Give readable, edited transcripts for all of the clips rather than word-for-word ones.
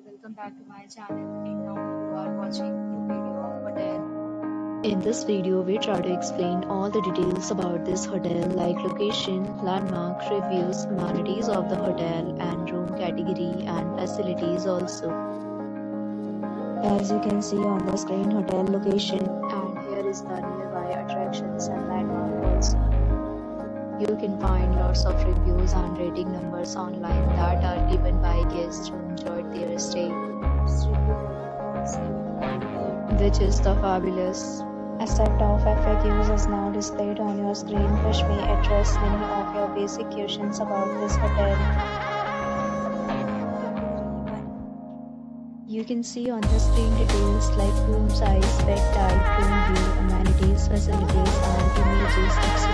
welcome back to my channel, and now you are watching new video of hotel. In this video, we try to explain all the details about this hotel like location, landmark, reviews, amenities of the hotel and room category and facilities also. As you can see on the screen, hotel location, and here is the nearby attractions and landmark also. You can find lots of reviews and rating numbers online that are given by guests who enjoyed their stay, which is the fabulous. A set of FAQs is now displayed on your screen, which may address many of your basic questions about this hotel. You can see on the screen details like room size, bed type, room view, amenities, facilities, and images, etc.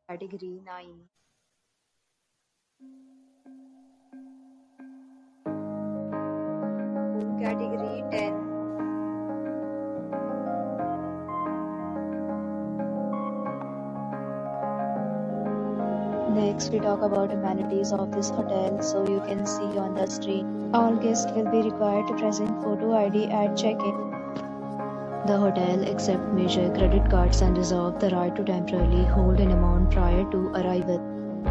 Category 9. Category 10. Next, we talk about amenities of this hotel. So you can see on the screen, all guests will be required to present photo ID at check-in. The hotel accepts major credit cards and reserves the right to temporarily hold an amount prior to arrival.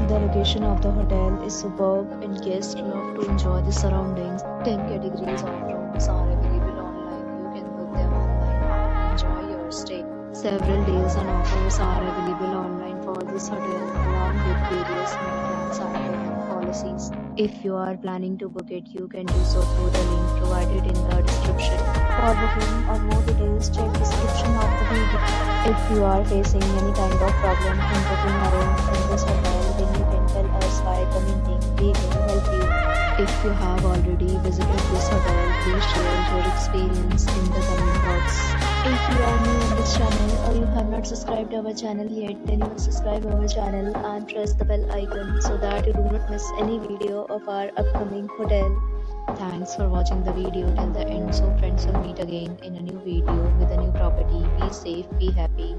The location of the hotel is superb and guests love to enjoy the surroundings. 10 categories of rooms are available online. You can book them online and enjoy your stay. Several deals and offers are available online for this hotel along with various maintenance and payment policies. If you are planning to book it, you can do so through the link provided in the description. For booking or more details, check description of the video. If you are facing any kind of problem in booking a room in this hotel, then you can tell us by commenting. We will help you. If you have already visited this hotel, please share your experience in the comment box. If you are new in this channel or you have not subscribed our channel yet, then you must subscribe our channel and press the bell icon so that you do not miss any video of our upcoming hotel. Thanks for watching the video till the end. So friends, will meet again in a new video with a new property. Be safe, be happy.